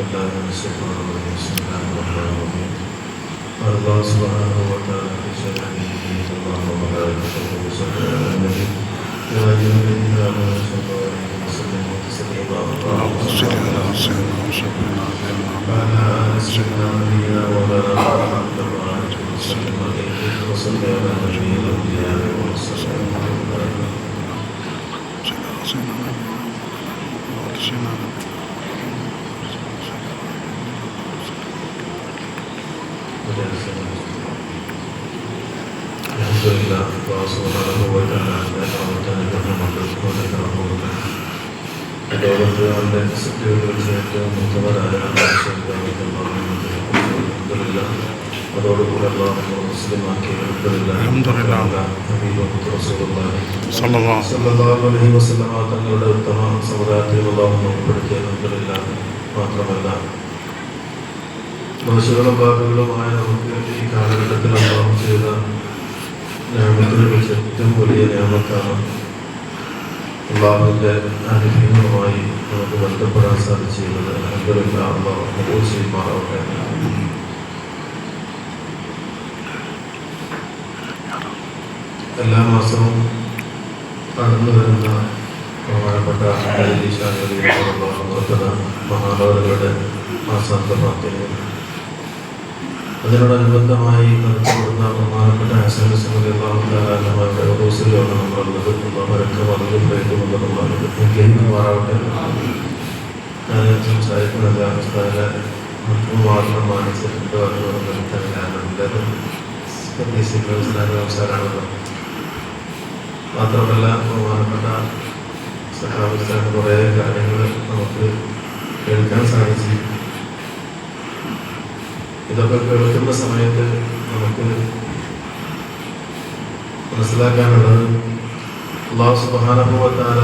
بالله من الشيطان الرجيم بسم الله الرحمن الرحيم قال الله سبحانه وتعالى في شأنه إن الله وملائكته يصلون على النبي يا أيها الذين آمنوا صلوا عليه وسلموا تسليما اللهم صل على سيدنا وعلى آل سيدنا نبينا ومولانا محمد وعلى آله وسلم وصل على نبي الأنبياء والمرسلين Alhamdulillah, Allah subhanahu wa ta'ala ലോകത്തുകളുടെ ഏറ്റവും മുത്തവരായ അതോടുകൂടെ മുസ്ലിമാക്കി തങ്ങളുടെ ഉത്തമ സമുദായത്തിൽ ഉൾപ്പെടുത്തിയ മാത്രമല്ല ദോഷങ്ങളും ബാധകളുമായ നമുക്ക് ഈ കാലഘട്ടത്തിൽ അള്ളാഹു ചെയ്ത നിയമത്തിനെ വെച്ച് ഏറ്റവും വലിയ നിയമത്താണ് അള്ളാഹുവിൻ്റെ അനുഭവങ്ങളുമായി നമുക്ക് ബന്ധപ്പെടാൻ സാധിച്ചിരുന്നത്. അൽഹംദുലില്ലാഹ്, അള്ളാഹു കബൂൽ ചെയ്യുമാറാവട്ടെ. എല്ലാ മാസവും കടന്നു വരുന്ന പ്രധാനപ്പെട്ട മഹാനവറുകളുടെ മാസാന്ത പ്രാർത്ഥനയും അതിനോടനുബന്ധമായി നടത്തപ്പെടുന്ന പ്രധാനപ്പെട്ട ഹസനുകളുടെ റോസിലാണ് നമ്മളുള്ളത്. അവരൊക്കെ വളരെ പ്രയത്നമുള്ളതാണ് മാറാവട്ടെ. ഞാൻ സംസാരിക്കുന്നത് അവസ്ഥയിലെ മാത്രം മാനസിക സംസാരമാണല്ലോ. മാത്രമല്ല പ്രധാനപ്പെട്ട സഹാബിസ്ഥാന കുറേ കാര്യങ്ങൾ നമുക്ക് കേൾക്കാൻ സാധിച്ചു. ഇതൊക്കെ കേൾക്കുന്ന സമയത്ത് നമുക്ക് മനസ്സിലാക്കാനുള്ളത് അല്ലാഹു സുബ്ഹാനഹു വ തആല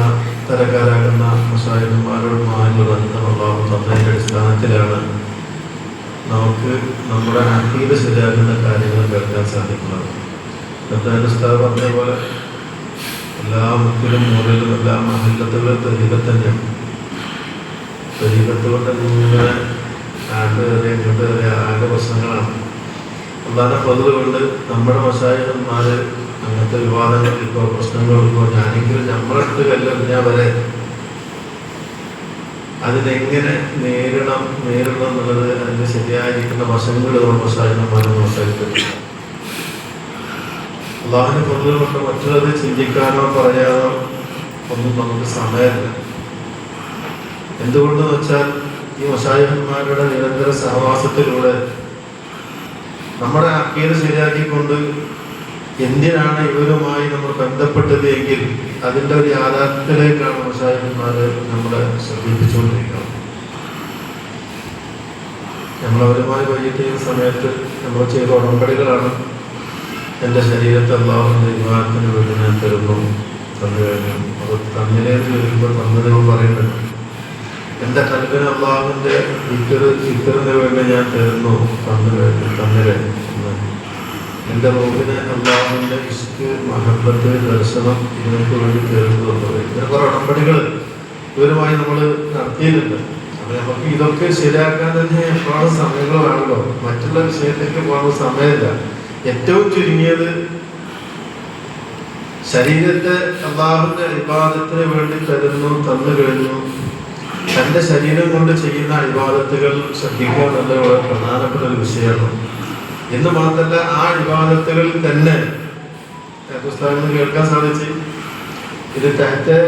തരക്കാരാകുന്ന മശായിഖുമാരോടുമായുള്ള ബന്ധം അല്ലാഹു തന്നതിൻ്റെ അടിസ്ഥാനത്തിലാണ് നമുക്ക് നമ്മുടെ അഖീദ ശരിയാക്കുന്ന കാര്യങ്ങൾ കേൾക്കാൻ സാധിക്കുന്നത്. എന്തായാലും ഉസ്താദ് പറഞ്ഞ പോലെ എല്ലാ മുക്കിലും മൂലയിലും എല്ലാ മഹല്ലത്തുകളും തരീഖത്ത് തന്നെയാണ്. തരീഖത്ത് കൊണ്ട് ഇങ്ങനെ ആകെ പ്രശ്നങ്ങളാണ്. അല്ലാതെ ഫദ്ല് കൊണ്ട് നമ്മുടെ മശായിഖന്മാർ അങ്ങനത്തെ വിവാദങ്ങൾ ഇപ്പോൾ പ്രശ്നങ്ങൾ ഇപ്പോൾ ഞാനെങ്കിലും നമ്മളെടുത്ത് കല്ലെറിഞ്ഞാൽ വരെ അതിനെങ്ങനെ നേരിടണം എന്നുള്ളത് അതിന് ശരിയായിരിക്കുന്ന വശങ്ങൾ നമ്മൾ മശായിഖന്മാരെ മനസ്സിലാക്കിയിട്ടുണ്ട്. അള്ളാഹുവിനെ ഫദ്ല് കൊണ്ട് മറ്റുള്ളത് ചിന്തിക്കാനോ പറയാനോ ഒന്നും നമുക്ക് സമയമില്ല. എന്തുകൊണ്ടെന്ന് വെച്ചാൽ ഈ മശായിഖന്മാരുടെ നിരന്തര സഹവാസത്തിലൂടെ നമ്മുടെ അഖീദ ശരിയാക്കിക്കൊണ്ട് എന്തിനാണ് ഇവരുമായി നമ്മൾ ബന്ധപ്പെട്ടത് എങ്കിൽ അതിൻ്റെ ഒരു യാഥാർത്ഥ്യത്തിലേക്കാണ് മശായിഖന്മാർ നമ്മളെ ശ്രദ്ധിപ്പിച്ചുകൊണ്ടിരിക്കുന്നത്. നമ്മളവരുമായി വൈകിട്ട് ചെയ്യുന്ന സമയത്ത് നമ്മൾ ചെയ്ത ഉടമ്പടികളാണ്. എൻ്റെ ശരീരത്തെ അല്ലാഹുവിൻ്റെ വിവാഹത്തിന് വേണ്ടി ഞാൻ തരുന്നു, തന്നു കഴിഞ്ഞു. അത് തന്നിലേക്ക് വരുമ്പോൾ തന്നതിനോ പറയുന്നുണ്ട്. എൻ്റെ കൽബിന് അല്ലാഹുവിൻ്റെ ഫിക്റിന് വേണ്ടി ഞാൻ തരുന്നു, തന്നു കഴിഞ്ഞു. എൻ്റെ റൂഹിന് അല്ലാഹുവിൻ്റെ ഇഷ്ക്, മഹബത്ത്, ദർശനം ഇതിനൊക്കെ വേണ്ടി തരുന്നു. ഇങ്ങനെ കുറേ ഉടമ്പടികൾ ഇവരുമായി നമ്മൾ നടത്തിയിട്ടുണ്ട്. അപ്പോൾ നമുക്ക് ഇതൊക്കെ ശരിയാക്കാൻ തന്നെ എപ്പോഴും സമയങ്ങൾ വേണമല്ലോ. മറ്റുള്ള വിഷയത്തേക്ക് പോകാൻ സമയമില്ല. ഏറ്റവും ചുരുങ്ങിയത് ശരീരത്തെ അല്ലാഹുവിൻ്റെ ഇബാദത്തിന് വേണ്ടി തരുന്നു, തന്നു കഴിഞ്ഞു. തൻ്റെ ശരീരം കൊണ്ട് ചെയ്യുന്ന ഇബാദത്തുകൾ ശ്രദ്ധിക്കുക എന്നുള്ളത് വളരെ പ്രധാനപ്പെട്ട ഒരു വിഷയമാണ്. എന്ന് മാത്രമല്ല, ആ ഇബാദത്തുകൾ തന്നെ പുസ്തകങ്ങൾ കേൾക്കാൻ സാധിച്ച് ഇത് തഹത്തെ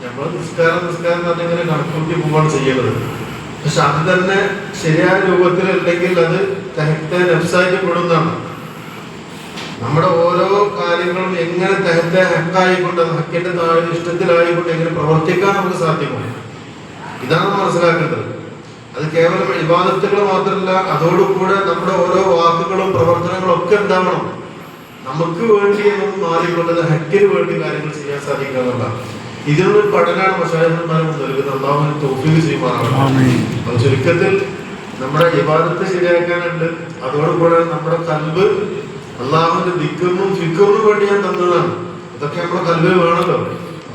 നമ്മൾ നിസ്കാരം പറഞ്ഞിങ്ങനെ കണക്കൂട്ടി പോവാണ് ചെയ്യുന്നത്. പക്ഷെ അത് തന്നെ ശരിയായ രൂപത്തിലല്ലെങ്കിൽ അത് തഹത്തെ നഫ്സായിട്ട് പെടുന്നതാണ്. നമ്മുടെ ഓരോ കാര്യങ്ങളും എങ്ങനെ തഹത്തെ ഹക്കായിക്കൊണ്ട് ഹക്കിന്റെ ഇഷ്ടത്തിലായിക്കൊണ്ട് എങ്ങനെ പ്രവർത്തിക്കാൻ നമുക്ക് സാധ്യമാണ്. ഇതാണ് മനസ്സിലാക്കേണ്ടത്. അത് കേവലം ഇബാദത്തുകൾ മാത്രമല്ല, അതോടുകൂടെ നമ്മുടെ ഓരോ വാക്കുകളും പ്രവർത്തനങ്ങളും ഒക്കെ എന്താവണം, നമുക്ക് വേണ്ടി നമുക്ക് മാറിക്കൊണ്ടത് ഹക്കിന് വേണ്ടി കാര്യങ്ങൾ ചെയ്യാൻ സാധിക്കുക എന്നുള്ളതാണ്. ഇതിനൊരു പഠനമാണ് മശായിഖന്മാർ നൽകുന്നത്. അല്ലാഹു തൗഫീഖ് ചെയ്യുമാറാവട്ടെ. അത് ചുരുക്കത്തിൽ നമ്മുടെ ഇബാദത്ത് ശരിയാക്കാനുണ്ട്. അതോടുകൂടെ നമ്മുടെ ഖൽബ് അല്ലാഹുവിന്റെ ദിക്റിനും ഫിക്റിനും വേണ്ടി ഞാൻ തന്നതാണ്. ഇതൊക്കെ നമ്മുടെ ഖൽബിൽ വേണമല്ലോ.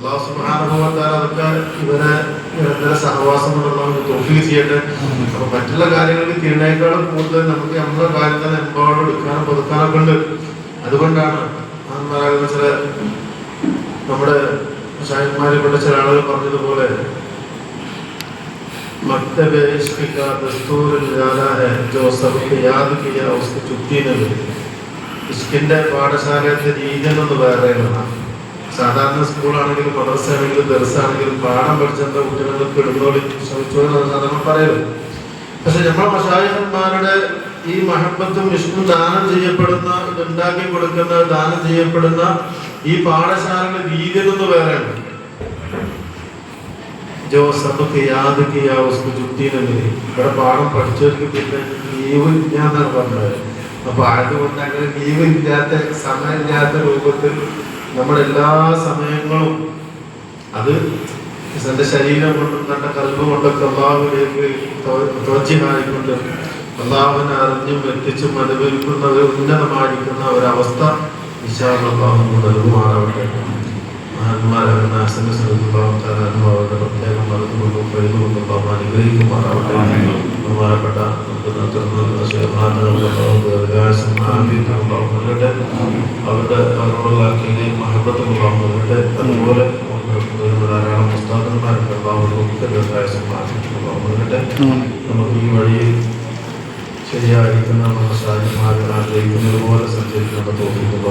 അല്ലാഹു സുബ്ഹാനഹു വ തആല അതൊക്കെ ഇവരെ നിരന്തര സഹവാസം നമുക്ക് തൗഫീഖ് ചെയ്യട്ടെ. അപ്പൊ മറ്റുള്ള കാര്യങ്ങൾക്ക് തീരുന്നതിനേക്കാളും കൂടുതൽ നമുക്ക് നമ്മുടെ കാര്യങ്ങൾ എമ്പാടും എടുക്കാനും പുതുക്കാനൊക്കെ ഉണ്ട്. അതുകൊണ്ടാണ് ചില നമ്മുടെ ഷാഹിന്മാരിൽപ്പെട്ട ചില ആളുകൾ പറഞ്ഞതുപോലെ മക്തബ് ഇശ്ഖ് കാ ദസ്തൂർ നിരാലാ ഹൈ ജോ സബ്ക് യാദ് കിയാ ഉസ്കി ചുക്തി ന മിലേ. ഇശ്ഖിന്റെ പാഠശാലയുടെ രീതി എന്നൊന്ന് വേറെയാണ്. സാധാരണ സ്കൂളാണെങ്കിലും മദ്രസ ആണെങ്കിലും ദർസ ആണെങ്കിലും പാഠം പഠിച്ചെന്താ കുട്ടികൾക്ക് ഇടുന്നോളി ശ്രമിച്ചോളി സാധാരണ പറയരുത്. പക്ഷെ നമ്മളെ മശായിഖന്മാരുടെ ഈ മഹബത്തും ഇഷ്കും ദാനം ചെയ്യപ്പെടുന്ന, ഇതുണ്ടാക്കി കൊടുക്കുന്ന, ദാനം ചെയ്യപ്പെടുന്ന ഈ പാഠശാലയുടെ രീതി എന്നൊന്ന് വേറെയാണ്. ജോ സബക്ക് യാദ് കിയാ ഉസ്കു ചുക്തി ന മിലേ. ഇവിടെ പാഠം പഠിച്ചവർക്ക് പിന്നെ ലീവ് ഇല്ലാന്നാണ് പറഞ്ഞത്. അപ്പൊ അതുകൊണ്ട് അങ്ങനെ ലീവ് ഇല്ലാത്ത, സമയമില്ലാത്ത രൂപത്തിൽ നമ്മുടെ എല്ലാ സമയങ്ങളും അത് തന്റെ ശരീരം കൊണ്ടും തന്റെ കൽബ് കൊണ്ടൊക്കെ അള്ളാഹുവിലേക്ക് തോച്ചിഹായിക്കൊണ്ട് അള്ളാഹുവിനെ അറിഞ്ഞും എത്തിച്ചും അനുഭവിക്കുന്ന ഒരു ഉന്നതമായിരിക്കുന്ന ഒരവസ്ഥ ഇൻഷാ അല്ലാഹ് നൽകുമാറാവട്ടെ. മഹാന്മാരാകുന്ന ഹസന് സല്ലല്ലാഹു തആല അൻഹു അവരുടെ പ്രത്യേകം മറന്നുകൊണ്ടും കഴിവുകൊണ്ടും അനുഗ്രഹിക്കുമാറാവട്ടെ. ബഹുമാനപ്പെട്ട അവരോടുള്ള മഹബത്തും നൽകട്ടെ. അതുപോലെ ധാരാളം പുസ്തകന്മാരുണ്ട്. നൽകട്ടെ. നമുക്ക് ഈ വഴിയിൽ ശരിയായിരിക്കുന്ന നമ്മുടെ സാഹിത്യമാരെ ആഗ്രഹിക്കുന്നത് പോലെ സഞ്ചരിക്കുന്ന തോന്നിക്കുന്നു.